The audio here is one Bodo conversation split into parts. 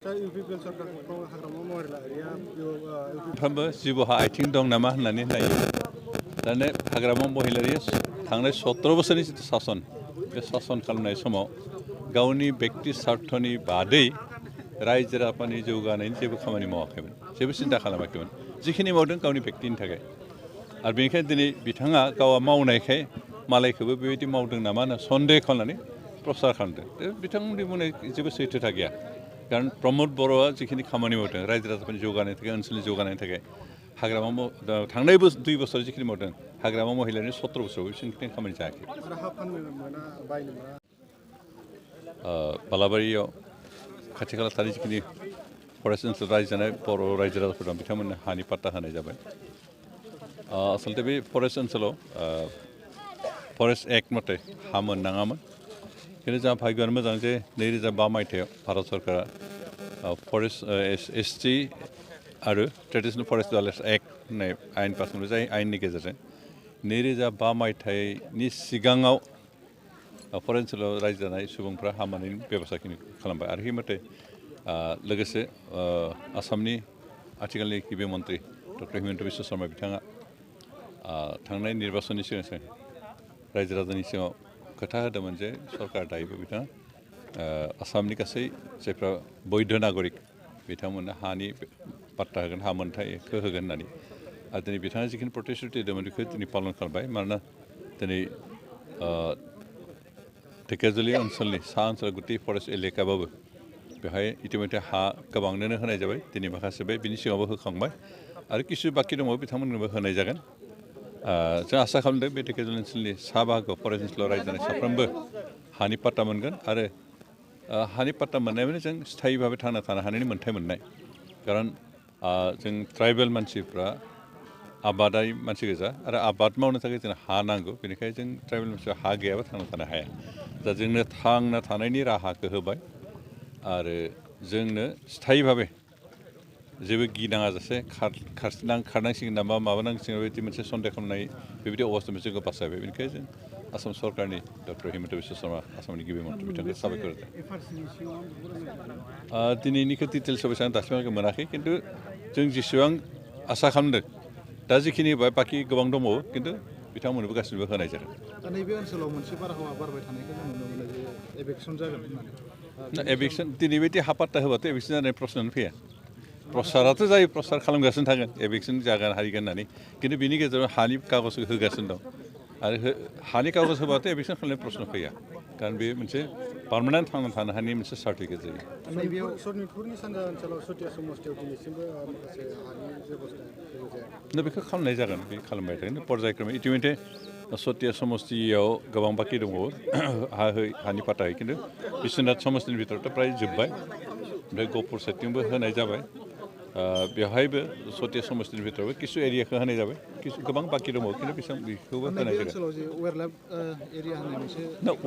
सानफ्रोमबो जिबौहा आथिं दं नामा होननानै नायो दाने हाग्रामा महिलारि थांनाय 17 बोसोरनि जिथु सासन बे सासन खालामनाय समाव गावनि बेक्ति स्वार्थनि बादै रायजो राजानि जौगानायनि जेबो खामानि मावाखैमोन जेबो सिन्था खालामाखैमोन जिखिनि मावदों गावनि बेक्तिनि थाखाय आरो बेनिखायनो दिनै बिथाङा गावआ मावनायखाय मालायखौबो बेबायदि मावदों नामा होनना सन्देह खालामनानै प्रसार खालामदों बिथांमोननि बुंनाय जेबो सैथोथा गैया कारण रम'द बर'आ जिखिनि खामानि मावदों रायजो राजाफोरनि जौगानायनि थाखाय ओनसोलनि जौगानायनि थाखाय हाग्रामा थांनाय 2 बोसोर जिखिनि मावदों हाग्रामा महिलारिनि 17 बोसोराव बिसिनि खामानि जायाखै बालाबारियाव खाथि खाला थानाय जिखिनि फरेस्ट ओनसोल रायजो जानाय बर' रायजो राजाफोर दं बिथांमोननो हानि पाट्टा होनाय जाबाय आसलते बे फरेस्ट ओनसोलाव फरेस्ट एक्ट मथे हा मोननाङामोन खिन्थु जोंहा भाग्यआनो मोजां जे 2005 मायथाइयाव भारत सरकारा फरेस्ट एसटि आरो ट्रेडिशनेल फरेस्ट डिवेलपमेन्ट एक्ट होननाय आयेन पास खालामनाय जाय आयेननि गेजेरजों 2005 मायथाइनि सिगाङाव फरेस्ट ओनसोलाव रायजो जानाय सुबुंफ्रा हा मोननायनि बेब'स्थाखिनि खालामबाय आरो बे मथे लोगोसे आसामनि आथिखालनि गिबि मन्त्रि डक्टर हिमन्त बिश्व शर्मा बिथाङा थांनाय निर्बाचननि सिगां रायजो राजानि सिगाङाव खोथा होदोंमोन जे सरकार दायोबो बिथाङा आसामनि गासै जायफ्रा बैध नागरिक बिथांमोननो हानि पाट्टा होगोन हा मोनथायखौ होगोन होननानै आरो दिनै बिथाङा जिखिनि प्रतिश्रुति होदोंमोन बेखौ दिनै पालन खालामबाय मानोना दिनै धेकियाजुलि ओनसोलनि सा ओनसोलाव गुटि फरेस्ट एलेकाबाबो बेवहाय इतिमध्य हा गोबांनोनो होनाय जाबाय दिनै माखासे बे बिनि सिगाङावबो होखांबाय आरो किसु बाखि दङ बिथांमोननोबो होनाय जागोन जों आसा खालामदों बे धेकियाजुलि ओनसोलनि सा बाहागोआव फरेस्ट ओनसोलाव रायजो जानाय साफ्रोमबो हानि पाट्टा मोनगोन आरो हानि पाट्टा मोननाय माने जों स्थायि भाबै थांना थानो हानायनि मोन्थाय मोननाय खारन जों ट्राइबेल मानसिफ्रा आबादारि मानसि गोजा आरो आबाद मावनो थाखाय जोंनो हा नांगौ बेनिखायनो जों ट्राइबेल मानसिफ्रा हा गैयाबा थांना थानो हाया दा जोंनो थांना थानायनि राहाखौ होबाय आरो जोंनो स्थायि भाबै जेबो गिनाङा जासे खारनांसिगोन नामा माबानांसिगोन बेबायदि मोनसे सन्देह खालामनाय बेबायदि अबस्थानिफ्राय जोंखौ बासायबाय बेनिखायनो जों आसाम सरकारनि डक्टर हिमन्त बिश्व शर्मा आसामनि गिबि मन्थ्रि बिथांखौ साबायखर होदों दिनैनिखौ डिटेल्सआव बेसेबां दासिमहालागै मोनाखै खिन्थु जों जेसेबां आसा खालामदों दा जिखिनि होबाय बाखि गोबां दंबावो खिन्थु बिथांमोननोबो गासिबो होनाय जागोन दा नैबे ओनसोलाव मोनसे बारहावा बारबाय थानायखौ जों नुनो मोनो जे एभेक्सन जागोन होननानै एभेक्सन दिनै बायदि हा पाट्टा होबाथ' एभेक्सन जानाय प्रश्नआनो फैया प्रसाराथ' जायो प्रसार खालामगासिनो थागोन एभेक्सन जागोन हारिगोन होननानै खिन्थु बिनि गेजेराव हानि कागजखौ होगासिनो दं आरो हानि कागज होबाथ' एभेक्सन खालामनाय प्रश्न फैया कारण बे मोनसे पार्मानेन्ट थांना थानो हानायनि मोनसे सार्टिफिकेट जायो नैबेयाव सनितपुरनि सानजा ओनसोलाव सतिया समस्तियाव दिनैसिमबो माखासे हानि बेब'स्था बेखौ खालामनाय जागोन बे खालामबाय थागोन पर्यायक्रमै इतिमध्य सतिया समस्तियाव गोबां बाखि दंबावो हानि पाट्टा होयो खिन्थु बिश्वनाथ समस्तिनि भितरथ' फ्राय जोब्बाय ओमफ्राय गहपुर साइडथिंबो होनाय जाबाय बेवहायबो सतिया समस्तिनि भितरावबो किसु एरियाखौ होनाय जाबाय किसु गोबां बाखि दङ खिन्थु बेखौबो होनाय जागोन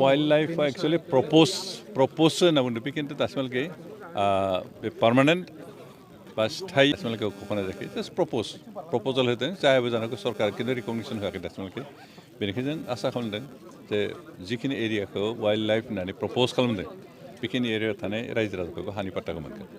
वाइल्ड लाइफआ एक्सुवेलि प्रप'ज होनना बुंदों बे खिन्थु दासिमहालागै बे पार्मानेन्ट बा स्थायी दासिमहालागै होनाय जायाखै जास्ट प्रप'जाल होदों जायाबो जानांगौ सरकार खिन्थु रिकगनिसन होआखै दासिमहालागै बेनिखायनो जों आसा खालामदों जे जिखिनि एरियाखौ वाइल्ड लाइफ होननानै प्रप'ज खालामदों बेखिनि एरियायाव थानाय रायजो राजाफोरखौ हानि पाट्टाखौ मोनगोन